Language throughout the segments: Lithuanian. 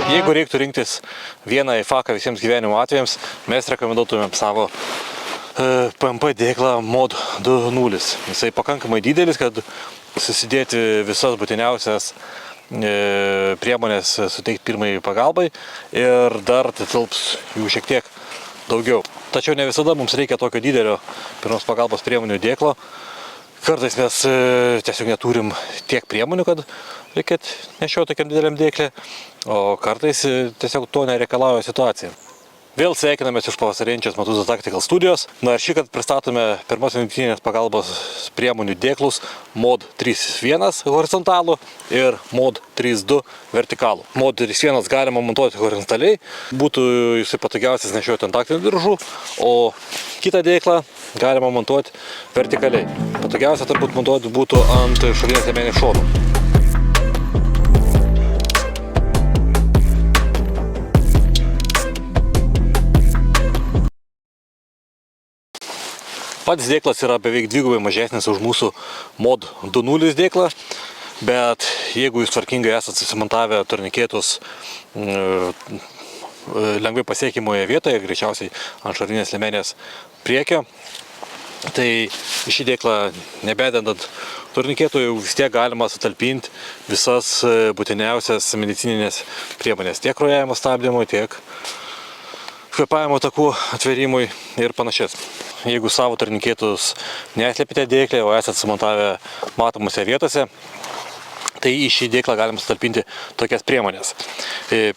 Jeigu reiktų rinktis vieną IFAKą visiems gyvenimo atvejams, mes rekomenduotumėm savo PMP dėklą Mod 2.0. Jisai pakankamai didelis, kad susidėti visas būtiniausias priemonės suteikti pirmai pagalbai ir dar tilps jų šiek tiek daugiau. Tačiau ne visada mums reikia tokio didelio pirmos pagalbos priemonių dėklo. Kartais mes tiesiog neturim tiek priemonių, kad reikėt nešioti tokiam dideliam dėklė, o kartais tiesiog to nereikalauja situacija. Vėl sveikinamės iš pavasarinčios Matuzo Tactical studijos. Na ir šįkart pristatome pirmos vidutinės pagalbos priemonių dėklus Mod 3.1 horizontalų ir Mod 3.2 vertikalų. Mod 3.1 galima montuoti horizontaliai, būtų jisai patogiausias nešioti ant taktinių diržų, o kitą dėklą galima montuoti vertikaliai. Patogiausia turbūt montuoti būtų ant šalinės liemenės šonų. Pats dėklas yra beveik dvigubai mažesnis už mūsų Mod 2.0 dėklą, bet jeigu jūs tvarkingai esate susimontavę turnikėtus lengvai pasiekimoje vietoje, greičiausiai ant šalinės liemenės priekio, tai šį dėklą nebededant turnikėtų jau vis tiek galima sutalpinti visas būtiniausias medicininės priemonės, tiek kraujavimo stabdymui, tiek kvėpavimo takų atverimui ir panašias. Jeigu savo turnikėtus neslėpite dėklę, o esate sumontavę matomose vietose, tai į šį dėklą galima sutalpinti tokias priemonės.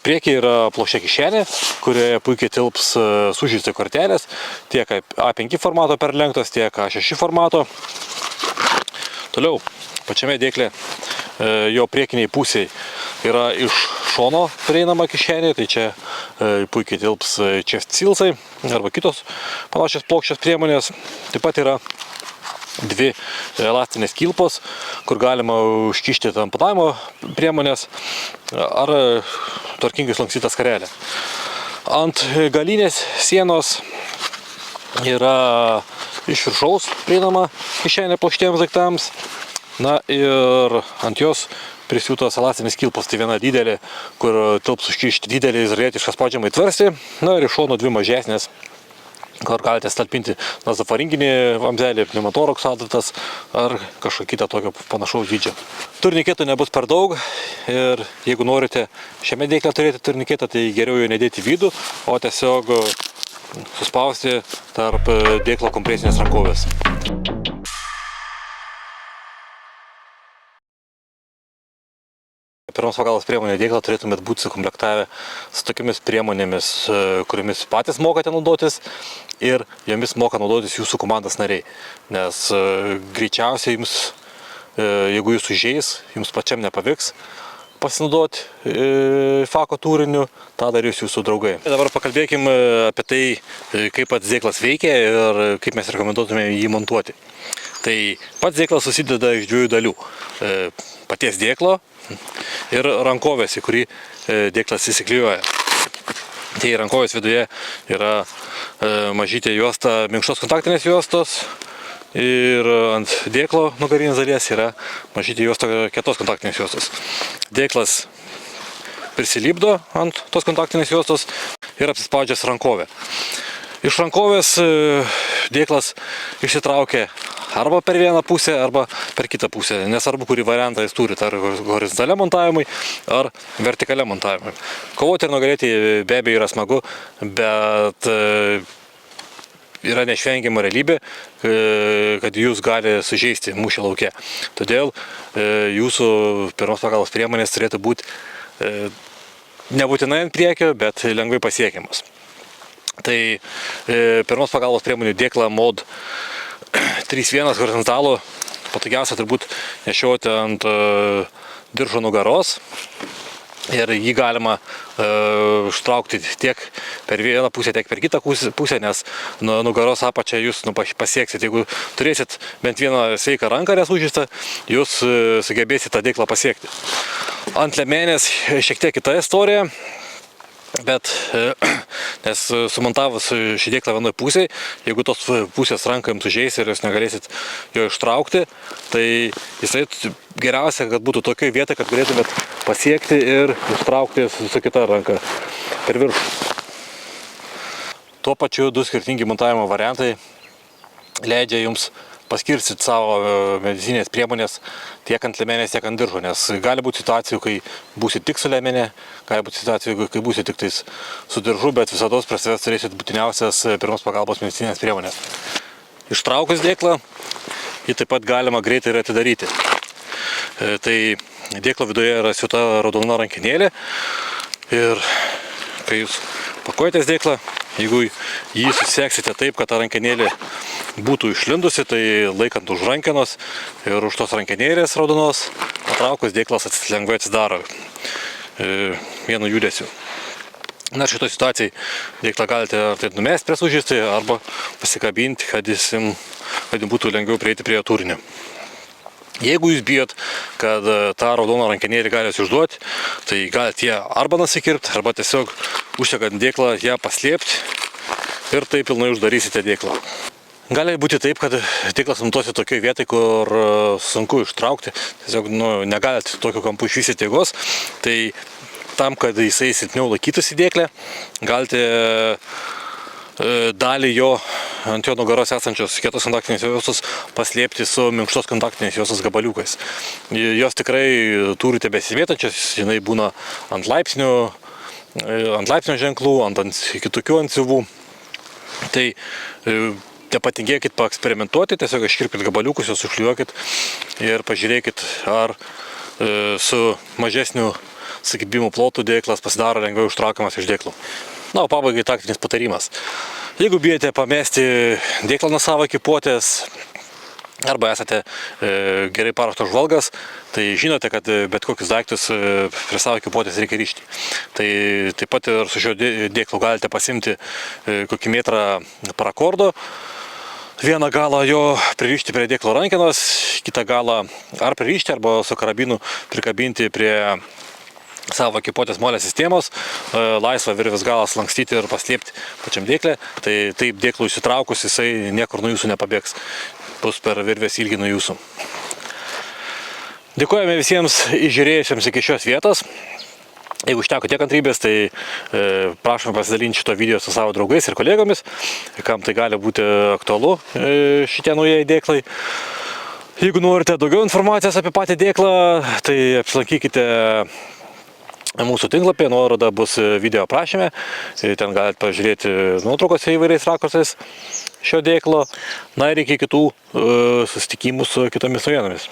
Priekyje yra plokščia kišenė, kurioje puikiai tilps sužeisti kortelės, tiek A5 formato perlenktos, tiek A6 formato. Toliau, pačiame dėklė jo priekiniai pusiai yra iš šono prieinama kišenė, tai čia puikiai tilps chest sealsai arba kitos panašios plokščios priemonės. Taip pat yra dvi elastinės kilpos, kur galima užkišti tamponavimo priemonės ar tvarkingai sulankstytą skarelę. Ant galinės sienos yra iš viršaus prieinama kišenė plokštiems daiktams. Na ir ant jos prisiūtos elastinės kilpos, tai viena didelė, kur tilps užkišti didelį izraelietišką spaudžiamą tvarstį, na ir iš šono dvi mažesnės, kur galite stalpinti nazofaringinį vamzelį, pneumotoroks adatas ar kažką kitą tokio panašaus dydžio. Turnikėtų nebus per daug ir jeigu norite šiame dėkle turėti turnikėtą, tai geriau jo nedėti į vidų, o tiesiog suspausti tarp dėklo kompresinės rankovės. Pirmos pagalbos priemonė dėklą turėtumėt būti sukomplektavę su tokiamis priemonėmis, kuriomis patys mokate naudotis ir jomis moka naudotis jūsų komandos nariai. Nes greičiausiai jums, jeigu jūs užeis, jums pačiam nepavyks pasinaudoti IFAKO turiniu, tą darys jūsų draugai. Dabar pakalbėkime apie tai, kaip pats dėklas veikia ir kaip mes rekomenduotume jį montuoti. Tai pats dėklas susideda iš dviejų dalių. Paties dėklo ir rankovės, į kurį dėklas įsiklijuoja. Tai rankovės viduje yra mažytė juosta minkštos kontaktinės juostos ir ant dėklo nugarinės dalies yra mažytė juosta kietos kontaktinės juostos. Dėklas prisilipdo ant tos kontaktinės juostos ir apsispaudžias rankovę. Iš rankovės dėklas išsitraukia arba per vieną pusę, arba per kitą pusę. Nesvarbu, kurį variantą jis turi, ar horizontaliam montavimui, ar vertikaliam montavimui. Kovoti ir nugalėti be abejo yra smagu, bet yra neišvengiama realybė, kad jūs gali sužeisti mūšio lauke. Todėl jūsų pirmos pagalbos priemonės turėtų būti nebūtinai ant priekio, bet lengvai pasiekiamas. Tai pirmos pagalbos priemonių dėklą Mod 3.1 horizontalų patogiausia turbūt nešioti ant diržo nugaros ir jį galima ištraukti tiek per vieną pusę, tiek per kitą pusę, nes nugaros apačią jūs pasieksit. Jeigu turėsit bent vieną sveiką ranką nesužeistą, jūs sugebėsit tą dėklą pasiekti. Ant liemenės šiek tiek kita istorija. Bet, nes sumontavus šį dėklą vienoje pusėje, jeigu tos pusės ranką jums užeis ir jūs negalėsit jo ištraukti, tai jisai geriausia, kad būtų tokioje vietoje, kad galėtumėt pasiekti ir ištraukti su kita ranka per viršų. Tuo pačiu du skirtingi montavimo variantai leidžia jums paskirstyti savo medicinės priemonės tiek ant liemenės, tiek ant diržo, nes gali būti situacijų, kai būsi tik su liemenė, gali būti situacijų, kai būsi tik tais su diržu, bet visados prie savęs turėsit būtiniausias pirmos pagalbos medicinės priemonės. Ištraukus dėklą, jį taip pat galima greitai ir atidaryti. Tai dėklo viduje yra siūta raudona rankenėlė ir kai jūs pakuojatės dėklą, jeigu jį suseksite taip, kad ta rankenėlė būtų išlindusi, tai laikant už rankenos ir už tos rankenėlės raudonos, patraukus dėklas lengvai atsidaro vienu judesiu. Na, šitoj situacijai dėklą galite ar tai numesti prie sužystį, arba pasikabinti, kad jums būtų lengviau prieiti prie turinio. Jeigu jūs bijot, kad tą raudoną rankenėlį gali jūs išduoti, tai galite ją arba nusikirpti, arba tiesiog užsegant dėklą ją paslėpti ir taip pilnai uždarysite dėklą. Gali būti taip, kad dėklas montuosi tokioje vietoje, kur sunku ištraukti, tiesiog negalite tokiu kampu išvystyti jėgos, tai tam, kad jisai silpniau laikytųsi dėklę, galite dalį jo ant jo nugaros esančios kietos kontaktinės juostos paslėpti su minkštos kontaktinės juostos gabaliukais. Jos tikrai turite besimėtančias, jinai būna ant laipsnio ženklų, ant kitokių antsiuvų. Tai nepatingėkit paeksperimentuoti, tiesiog iškirpkit gabaliukus, juos užklijuokit ir pažiūrėkit, ar su mažesniu sukibimo plotu dėklas pasidaro lengviau ištraukiamas iš dėklų. Na, o pabaigai taktinis patarimas. Jeigu bijote pamesti dėklą nuo savo ekipuotės arba esate gerai paruoštas žvalgas, tai žinote, kad bet kokius daiktus prie savo ekipuotės reikia rišti. Tai taip pat ir su šio dėklu galite pasimti kokį metrą parakordo, vieną galą jo pririšti prie dėklo rankenos, kitą galą ar pririšti, arba su karabinu prikabinti prie savo ekipuotės molės sistemos, laisvą virvės galą slankstyti ir paslėpti pačiam dėklę, tai taip dėklų įsitraukus jisai niekur nuo jūsų nepabėgs, bus per virvės ilgį nuo jūsų. Dėkojame visiems žiūrėjusiems iki šios vietos. Jeigu užteko tiek kantrybės, tai prašome pasidalinti šito video su savo draugais ir kolegomis, kam tai gali būti aktualu šitie naujai dėklai. Jeigu norite daugiau informacijos apie patį dėklą, tai apsilankykite mūsų tinklapyje, nuoroda bus video aprašyme, ten galite pažiūrėti nuotraukose įvairiais rakursais šio dėklo. Na ir iki kitų susitikimų su kitomis naujienomis.